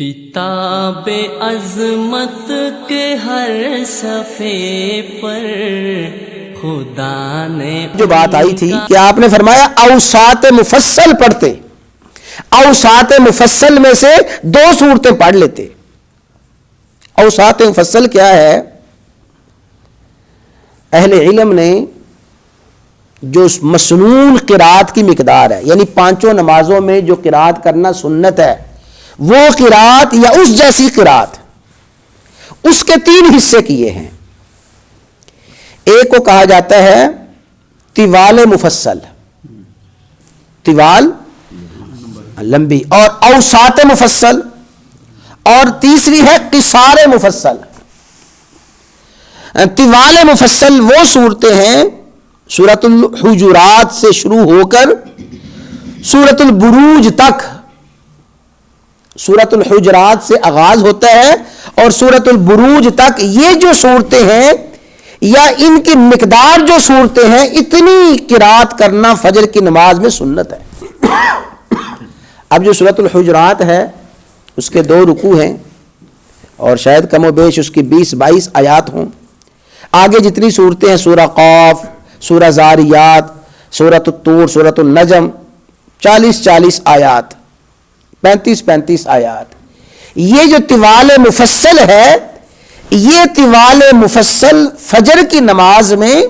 کتاب عظمت کے ہر صفحے پر خدا نے جو بات آئی تھی کہ آپ نے فرمایا اوساط مفصل پڑھتے، اوساط مفصل میں سے 2 صورتیں پڑھ لیتے۔ اوساط مفصل کیا ہے؟ اہل علم نے جو مسنون قرات کی مقدار ہے، یعنی 5 نمازوں میں جو قرات کرنا سنت ہے، وہ قرات یا اس جیسی قرات، اس کے 3 حصے کیے ہیں۔ ایک کو کہا جاتا ہے طوال مفصل، طوال لمبی، اور اوساط مفصل، اور تیسری ہے قصار مفصل۔ طوال مفصل وہ صورتیں ہیں سورۃ الحجرات سے شروع ہو کر سورۃ البروج تک۔ سورۃ الحجرات سے آغاز ہوتا ہے اور سورۃ البروج تک یہ جو صورتیں ہیں یا ان کی مقدار جو صورتیں ہیں، اتنی قرات کرنا فجر کی نماز میں سنت ہے۔ اب جو سورۃ الحجرات ہے اس کے 2 رکوع ہیں اور شاید کم و بیش اس کی 20-22 آیات ہوں۔ آگے جتنی صورتیں ہیں، سورہ قاف، سورہ زاریات، سورۃ الطور، سورۃ النجم، 40 آیات، 35 آیات۔ یہ جو طوال مفصل ہے، یہ طوال مفصل فجر کی نماز میں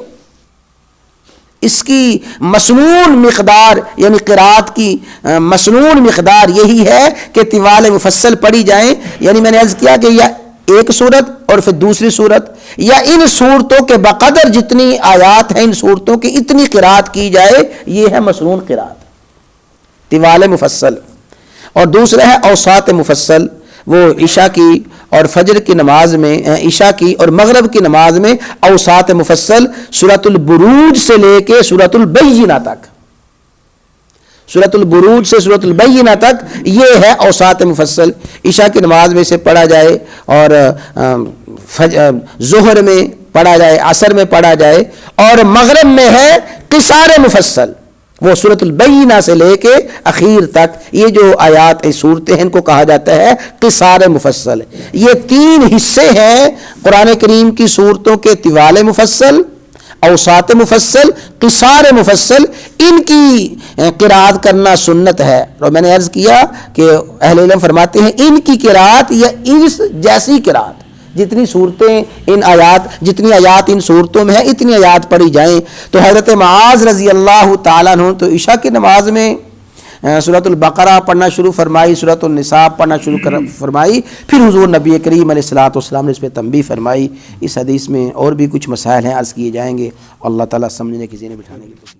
اس کی مسنون مقدار، یعنی قرات کی مسنون مقدار یہی ہے کہ طوال مفصل پڑھی جائیں۔ یعنی میں نے عرض کیا کہ یا ایک صورت اور پھر دوسری صورت، یا ان صورتوں کے بقدر جتنی آیات ہیں ان صورتوں کی اتنی قرات کی جائے، یہ ہے مسنون قرات، طوال مفصل۔ اور دوسرا ہے اوساط مفصل، وہ عشاء کی اور فجر کی نماز میں، عشاء کی اور مغرب کی نماز میں اوساط مفصل سورۃ البروج سے لے کے سورۃ البینہ تک، سورۃ البروج سے سورۃ البینہ تک یہ ہے اوساط مفصل۔ عشاء کی نماز میں سے پڑھا جائے اور ظہر میں پڑھا جائے، عصر میں پڑھا جائے، اور مغرب میں ہے قصار مفصل، وہ سورۃ البینہ سے لے کے اخیر تک۔ یہ جو آیات صورتیں ہیں ان کو کہا جاتا ہے قصار مفصل۔ یہ 3 حصے ہیں قرآن کریم کی صورتوں کے، طوال مفصل، اوساط مفصل، قصار مفصل۔ ان کی قرات کرنا سنت ہے، اور میں نے عرض کیا کہ اہل علم فرماتے ہیں ان کی قرات یا اس جیسی قرات، جتنی صورتیں ان آیات، جتنی آیات ان صورتوں میں ہیں اتنی آیات پڑھی جائیں۔ تو حضرت معاذ رضی اللہ تعالیٰ عنہ تو عشاء کی نماز میں سورۃ البقرہ پڑھنا شروع فرمائی، سورۃ النساء پڑھنا شروع فرمائی، پھر حضور نبی کریم علیہ الصلوۃ والسلام نے اس پہ تنبیہ فرمائی۔ اس حدیث میں اور بھی کچھ مسائل ہیں، عرض کیے جائیں گے، اللہ تعالیٰ سمجھنے کی ذہن بٹھانے کی